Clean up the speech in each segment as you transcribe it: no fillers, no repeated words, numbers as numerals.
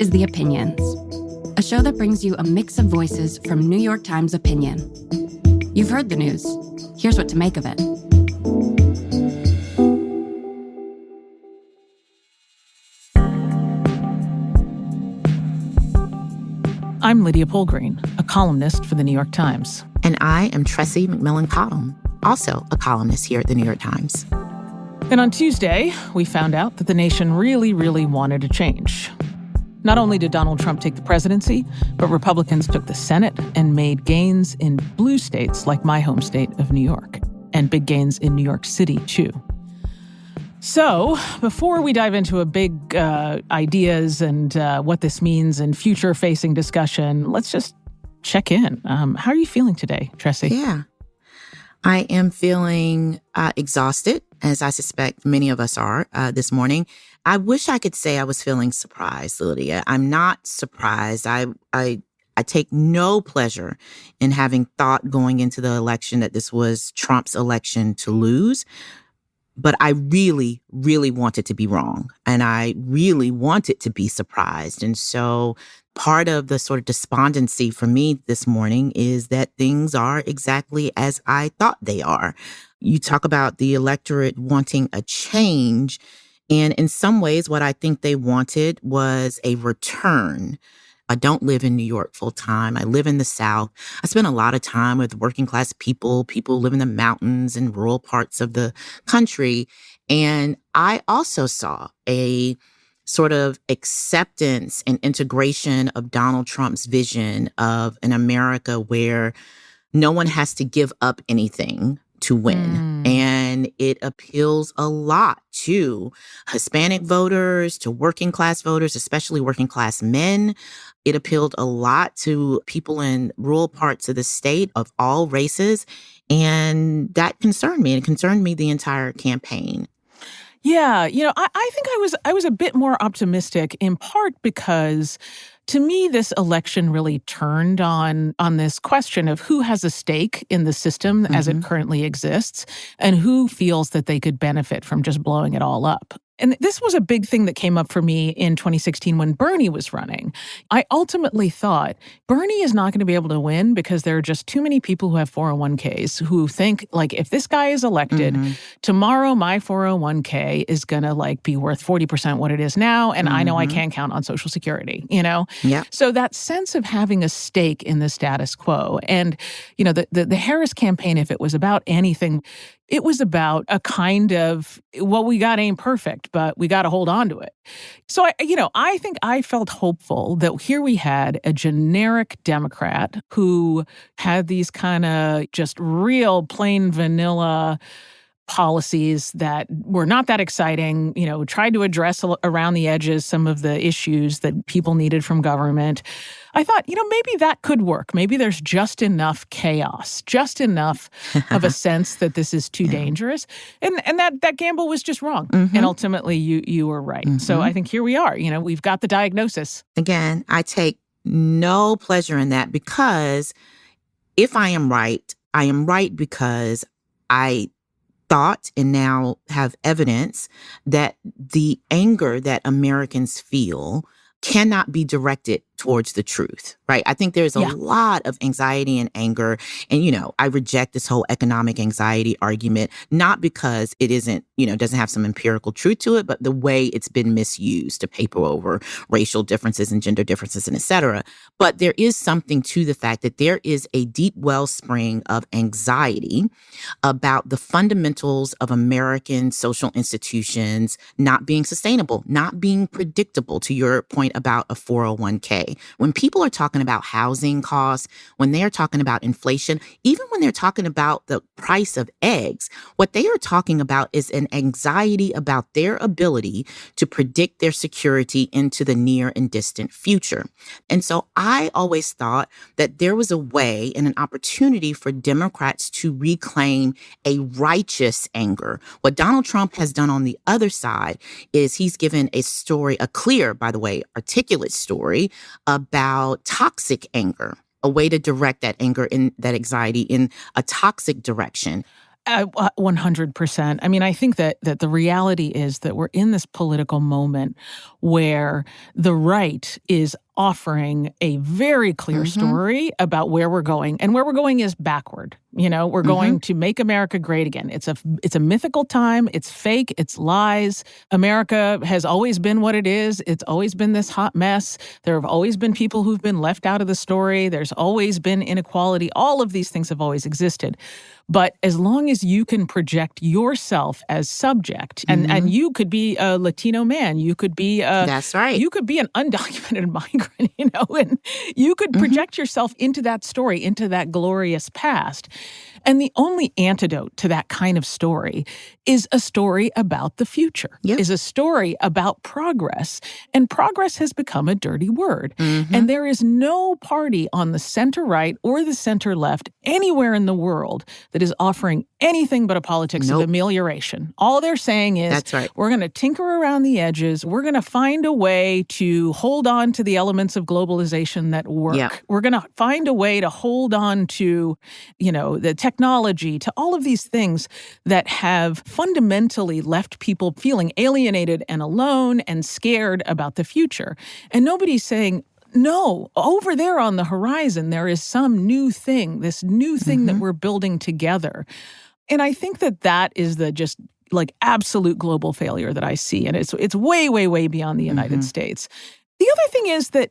is The Opinions, a show that brings you a mix of voices from New York Times opinion. You've heard the news. Here's what to make of it. I'm Lydia Polgreen, a columnist for the New York Times. And I am Tressie McMillan Cottom, also a columnist here at the New York Times. And on Tuesday, we found out that the nation really wanted a change. Not only did Donald Trump take the presidency, but Republicans took the Senate and made gains in blue states like my home state of New York, and big gains in New York City, too. So, before we dive into a big ideas and what this means in future-facing discussion, let's just check in. How are you feeling today, Tressie? Yeah. I am feeling exhausted, as I suspect many of us are this morning. I wish I could say I was feeling surprised, Lydia. I'm not surprised. I take no pleasure in having thought going into the election that this was Trump's election to lose. But I really wanted to be wrong. And I really wanted to be surprised. And so part of the sort of despondency for me this morning is that things are exactly as I thought they are. You talk about the electorate wanting a change. And in some ways, what I think they wanted was a return. I don't live in New York full time. I live in the South. I spend a lot of time with working class people who live in the mountains and rural parts of the country. And I also saw a sort of acceptance and integration of Donald Trump's vision of an America where no one has to give up anything to win. And it appeals a lot to Hispanic voters, to working class voters, especially working class men. It appealed a lot to people in rural parts of the state of all races. And that concerned me. It concerned me the entire campaign. Yeah, I think I was a bit more optimistic, in part because to me, this election really turned on this question of who has a stake in the system as it currently exists and who feels that they could benefit from just blowing it all up. And this was a big thing that came up for me in 2016 when Bernie was running. I ultimately thought Bernie is not going to be able to win because there are just too many people who have 401ks who think, like, if this guy is elected, tomorrow my 401k is going to, be worth 40% what it is now, and I know I can't count on Social Security, Yeah. So that sense of having a stake in the status quo. And, the Harris campaign, if it was about anything, it was about a kind of, what we got ain't perfect, but we got to hold on to it. So, I think I felt hopeful that here we had a generic Democrat who had these kind of just real plain vanilla policies that were not that exciting, tried to address around the edges some of the issues that people needed from government. I thought, maybe that could work. Maybe there's just enough chaos, just enough of a sense that this is too dangerous. And that gamble was just wrong. And ultimately, you were right. So I think here we are. We've got the diagnosis. Again, I take no pleasure in that because if I am right because I thought and now have evidence that the anger that Americans feel cannot be directed towards the truth, right? I think there's a lot of anxiety and anger. And, I reject this whole economic anxiety argument, not because it isn't, doesn't have some empirical truth to it, but the way it's been misused to paper over racial differences and gender differences and et cetera. But there is something to the fact that there is a deep wellspring of anxiety about the fundamentals of American social institutions not being sustainable, not being predictable, to your point about a 401k. When people are talking about housing costs, when they are talking about inflation, even when they're talking about the price of eggs, what they are talking about is an anxiety about their ability to predict their security into the near and distant future. And so I always thought that there was a way and an opportunity for Democrats to reclaim a righteous anger. What Donald Trump has done on the other side is he's given a story, a clear, by the way, articulate story about toxic anger, a way to direct that anger and that anxiety in a toxic direction. 100%. I mean, I think that the reality is that we're in this political moment where the right is offering a very clear story about where we're going. And where we're going is backward. We're going to make America great again. It's a mythical time. It's fake. It's lies. America has always been what it is. It's always been this hot mess. There have always been people who've been left out of the story. There's always been inequality. All of these things have always existed. But as long as you can project yourself as subject, and you could be a Latino man, you could be That's right. You could be an undocumented migrant, and you could project yourself into that story, into that glorious past. And the only antidote to that kind of story is a story about the future, is a story about progress. And progress has become a dirty word. And there is no party on the center right or the center left anywhere in the world that is offering anything but a politics of amelioration. All they're saying is, That's right. We're going to tinker around the edges. We're going to find a way to hold on to the elements of globalization that work. Yeah. We're going to find a way to hold on to, the technology, to all of these things that have fundamentally left people feeling alienated and alone and scared about the future. And nobody's saying, no, over there on the horizon, there is some new thing, this new thing that we're building together. And I think that is the just like absolute global failure that I see. And it's way, way, way beyond the United States. The other thing is that,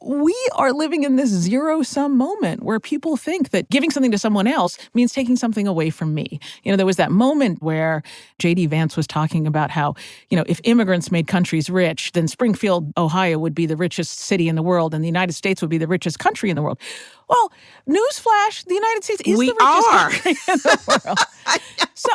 we are living in this zero-sum moment where people think that giving something to someone else means taking something away from me. There was that moment where J.D. Vance was talking about how, if immigrants made countries rich, then Springfield, Ohio would be the richest city in the world and the United States would be the richest country in the world. Well, newsflash, the United States is the richest country in the world. So,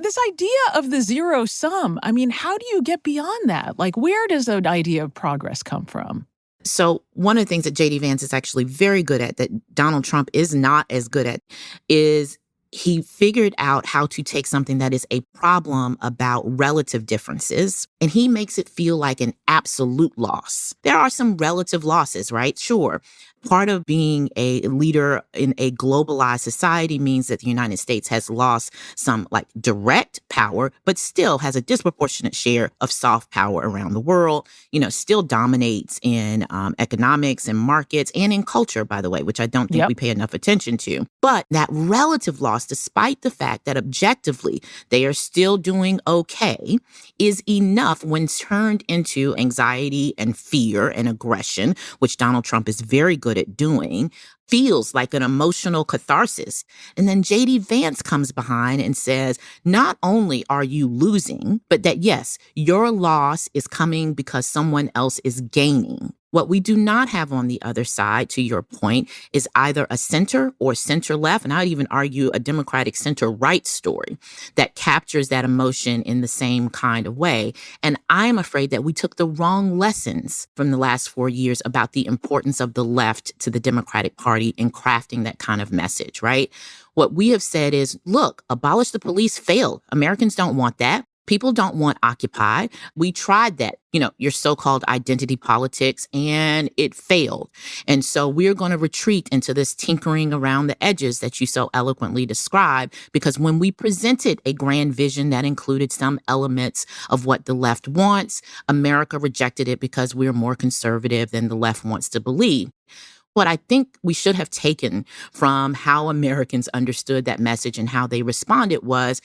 this idea of the zero sum, how do you get beyond that? Like, where does an idea of progress come from? So one of the things that J.D. Vance is actually very good at that Donald Trump is not as good at is he figured out how to take something that is a problem about relative differences, and he makes it feel like an absolute loss. There are some relative losses, right? Sure. Part of being a leader in a globalized society means that the United States has lost some direct power, but still has a disproportionate share of soft power around the world, still dominates in economics and markets and in culture, by the way, which I don't think we pay enough attention to. But that relative loss, despite the fact that objectively they are still doing okay, is enough when turned into anxiety and fear and aggression, which Donald Trump is very good at doing, feels like an emotional catharsis. And then J.D. Vance comes behind and says, not only are you losing, but that, yes, your loss is coming because someone else is gaining. What we do not have on the other side, to your point, is either a center or center left, and I'd even argue a Democratic center right story that captures that emotion in the same kind of way. And I'm afraid that we took the wrong lessons from the last 4 years about the importance of the left to the Democratic Party in crafting that kind of message, right? What we have said is, look, abolish the police failed. Americans don't want that. People don't want Occupy. We tried that, your so-called identity politics, and it failed. And so we're going to retreat into this tinkering around the edges that you so eloquently described, because when we presented a grand vision that included some elements of what the left wants, America rejected it because we're more conservative than the left wants to believe. What I think we should have taken from how Americans understood that message and how they responded was,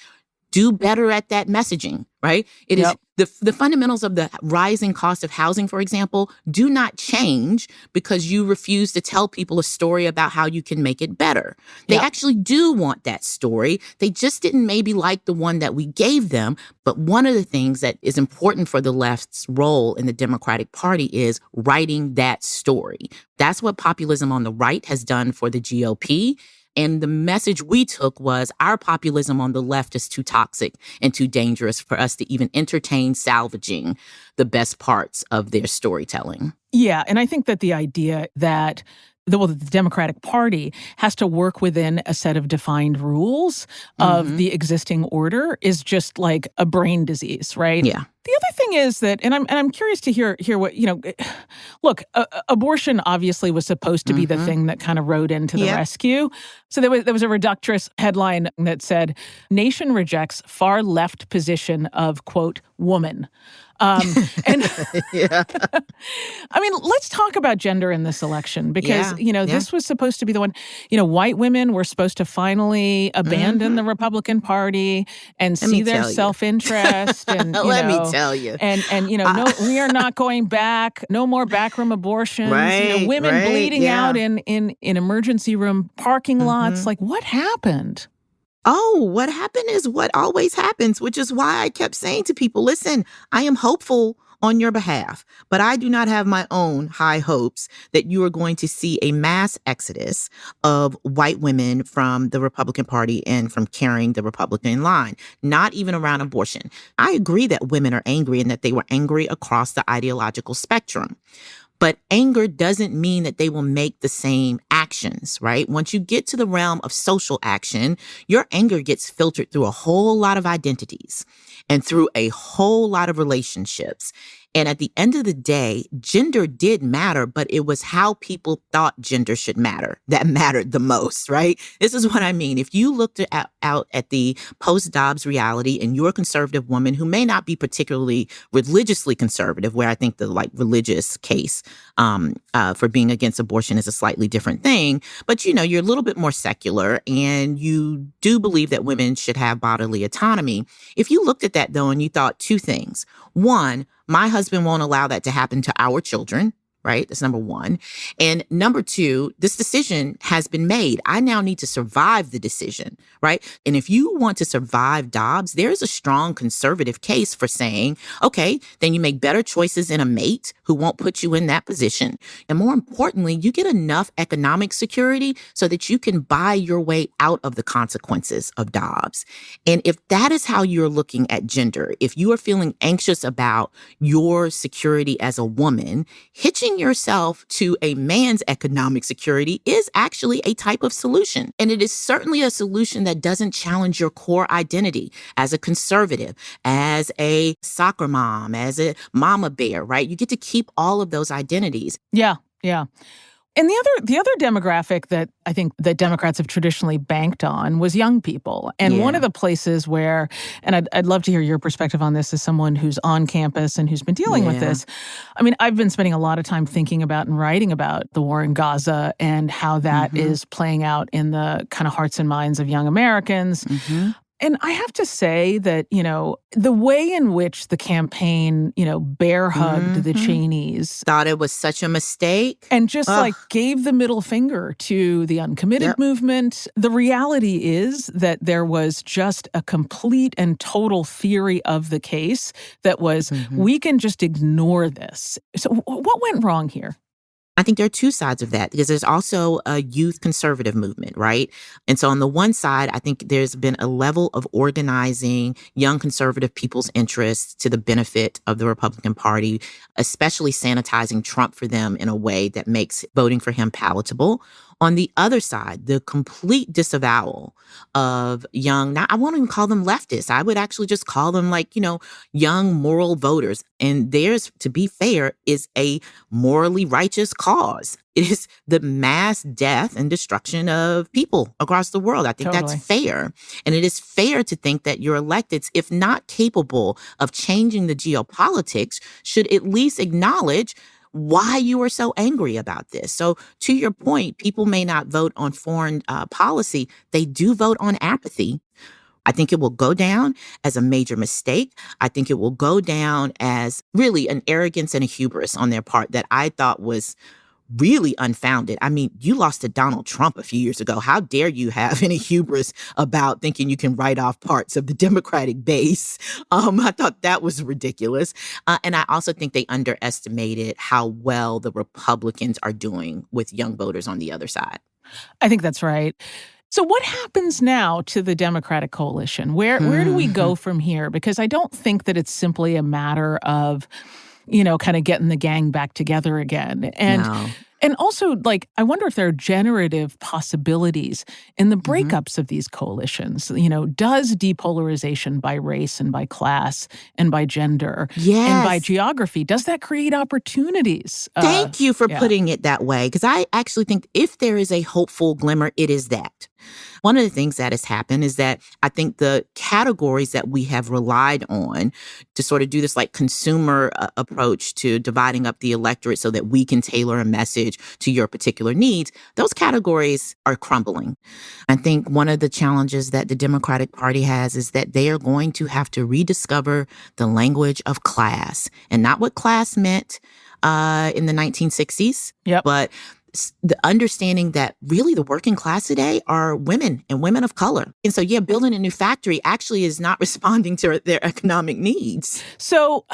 do better at that messaging, right? It is the fundamentals of the rising cost of housing, for example, do not change because you refuse to tell people a story about how you can make it better. They actually do want that story. They just didn't maybe like the one that we gave them. But one of the things that is important for the left's role in the Democratic Party is writing that story. That's what populism on the right has done for the GOP. And the message we took was our populism on the left is too toxic and too dangerous for us to even entertain salvaging the best parts of their storytelling. Yeah, and I think that the idea that the Democratic Party has to work within a set of defined rules of the existing order is just like a brain disease, right? Yeah. The other thing is that, and I'm curious to hear what, look, abortion obviously was supposed to be the thing that kind of rode into the rescue. So there was a reductress headline that said, "Nation rejects far left position of, quote, woman." And I mean, let's talk about gender in this election because, this was supposed to be the one, white women were supposed to finally abandon the Republican Party and see their self-interest. And, let me tell you. And no, we are not going back. No more backroom abortions. Right, women bleeding out in emergency room parking lots. Like, what happened? Oh, what happened is what always happens, which is why I kept saying to people, listen, I am hopeful on your behalf, but I do not have my own high hopes that you are going to see a mass exodus of white women from the Republican Party and from carrying the Republican line, not even around abortion. I agree that women are angry and that they were angry across the ideological spectrum. But anger doesn't mean that they will make the same actions, right? Once you get to the realm of social action, your anger gets filtered through a whole lot of identities and through a whole lot of relationships. And at the end of the day, gender did matter, but it was how people thought gender should matter that mattered the most, right? This is what I mean. If you looked out at the post-Dobbs reality and you're a conservative woman who may not be particularly religiously conservative, where I think the religious case for being against abortion is a slightly different thing, but you're a little bit more secular and you do believe that women should have bodily autonomy. If you looked at that though and you thought two things, one, my husband won't allow that to happen to our children, right? That's number one. And number two, this decision has been made. I now need to survive the decision, right? And if you want to survive Dobbs, there's a strong conservative case for saying, okay, then you make better choices in a mate who won't put you in that position. And more importantly, you get enough economic security so that you can buy your way out of the consequences of Dobbs. And if that is how you're looking at gender, if you are feeling anxious about your security as a woman, hitching yourself to a man's economic security is actually a type of solution. And it is certainly a solution that doesn't challenge your core identity as a conservative, as a soccer mom, as a mama bear, right? You get to keep all of those identities. Yeah. And the other demographic that I think that Democrats have traditionally banked on was young people. And one of the places where, and I'd love to hear your perspective on this as someone who's on campus and who's been dealing with this. I mean, I've been spending a lot of time thinking about and writing about the war in Gaza and how that is playing out in the kind of hearts and minds of young Americans. And I have to say that, the way in which the campaign, bear hugged the Cheneys. Thought it was such a mistake. And just gave the middle finger to the uncommitted movement. The reality is that there was just a complete and total theory of the case that was, we can just ignore this. So what went wrong here? I think there are two sides of that because there's also a youth conservative movement, right? And so on the one side, I think there's been a level of organizing young conservative people's interests to the benefit of the Republican Party, especially sanitizing Trump for them in a way that makes voting for him palatable. On the other side, the complete disavowal of young, now I won't even call them leftists. I would actually just call them young moral voters. And theirs, to be fair, is a morally righteous cause. It is the mass death and destruction of people across the world. I think that's fair. And it is fair to think that your electeds, if not capable of changing the geopolitics, should at least acknowledge why you are so angry about this. So to your point, people may not vote on foreign policy. They do vote on apathy. I think it will go down as a major mistake. I think it will go down as really an arrogance and a hubris on their part that I thought was really unfounded. I mean, you lost to Donald Trump a few years ago. How dare you have any hubris about thinking you can write off parts of the Democratic base? I thought that was ridiculous. And I also think they underestimated how well the Republicans are doing with young voters on the other side. I think that's right. So what happens now to the Democratic coalition? Where do we go from here? Because I don't think that it's simply a matter of kind of getting the gang back together again. And And also, like, I wonder if there are generative possibilities in the breakups of these coalitions. You know, does depolarization by race and by class and by gender and by geography, does that create opportunities? Thank you for putting it that way, because I actually think if there is a hopeful glimmer, it is that. One of the things that has happened is that I think the categories that we have relied on to sort of do this like consumer approach to dividing up the electorate so that we can tailor a message to your particular needs, those categories are crumbling. I think one of the challenges that the Democratic Party has is that they are going to have to rediscover the language of class, and not what class meant in the 1960s, but the understanding that really the working class today are women and women of color. And so, building a new factory actually is not responding to their economic needs. So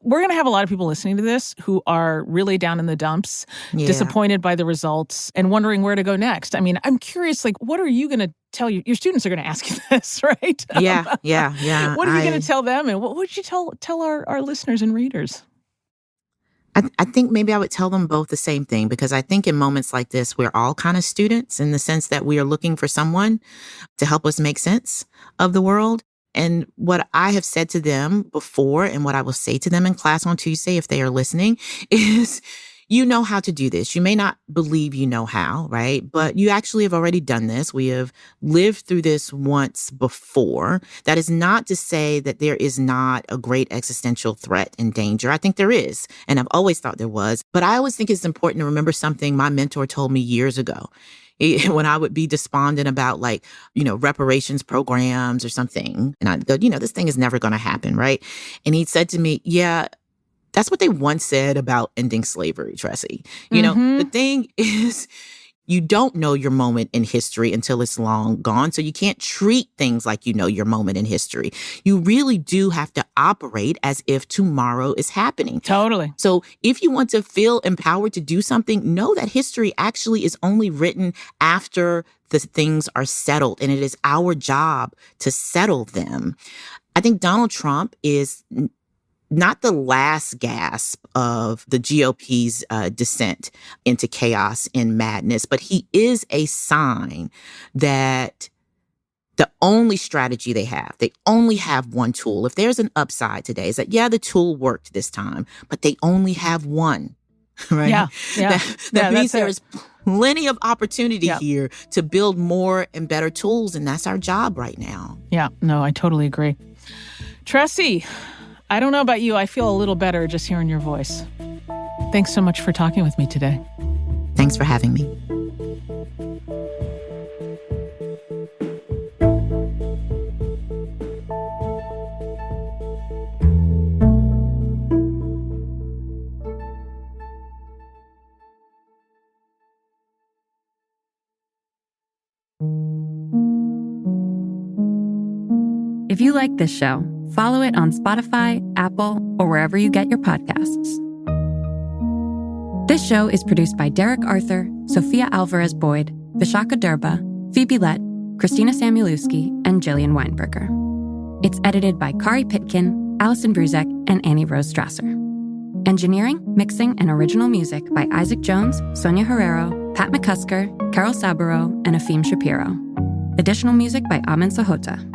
we're going to have a lot of people listening to this who are really down in the dumps, disappointed by the results, and wondering where to go next. I mean, I'm curious, like, what are you going to tell your students are going to ask you this, right? Yeah. What are you going to tell them? And what would you tell our listeners and readers? I think maybe I would tell them both the same thing, because I think in moments like this, we're all kind of students in the sense that we are looking for someone to help us make sense of the world. And what I have said to them before, and what I will say to them in class on Tuesday, if they are listening, is you know how to do this. You may not believe you know how, right? But you actually have already done this. We have lived through this once before. That is not to say that there is not a great existential threat and danger. I think there is, and I've always thought there was. But I always think it's important to remember something my mentor told me years ago. When I would be despondent about reparations programs or something, and I'd go, this thing is never going to happen, right? And he said to me, that's what they once said about ending slavery, Tressie. The thing is, you don't know your moment in history until it's long gone. So you can't treat things like you know your moment in history. You really do have to operate as if tomorrow is happening. Totally. So if you want to feel empowered to do something, know that history actually is only written after the things are settled, and it is our job to settle them. I think Donald Trump is not the last gasp of the GOP's descent into chaos and madness, but he is a sign that the only strategy they only have one tool. If there's an upside today, is that, the tool worked this time, but they only have one, right? That means there is plenty of opportunity here to build more and better tools, and that's our job right now. Yeah, no, I totally agree. Tressie, I don't know about you. I feel a little better just hearing your voice. Thanks so much for talking with me today. Thanks for having me. If you like this show, follow it on Spotify, Apple, or wherever you get your podcasts. This show is produced by Derek Arthur, Sophia Alvarez-Boyd, Vishaka Durba, Phoebe Lett, Christina Samuelewski, and Jillian Weinberger. It's edited by Kari Pitkin, Allison Bruzek, and Annie Rose Strasser. Engineering, mixing, and original music by Isaac Jones, Sonia Herrero, Pat McCusker, Carol Saburo, and Afim Shapiro. Additional music by Amen Sahota.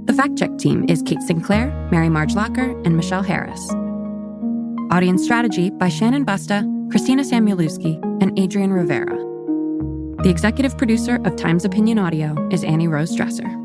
The fact-check team is Kate Sinclair, Mary Marge Locker, and Michelle Harris. Audience strategy by Shannon Busta, Christina Samuelewski, and Adrian Rivera. The executive producer of Times Opinion Audio is Annie Rose Strasser.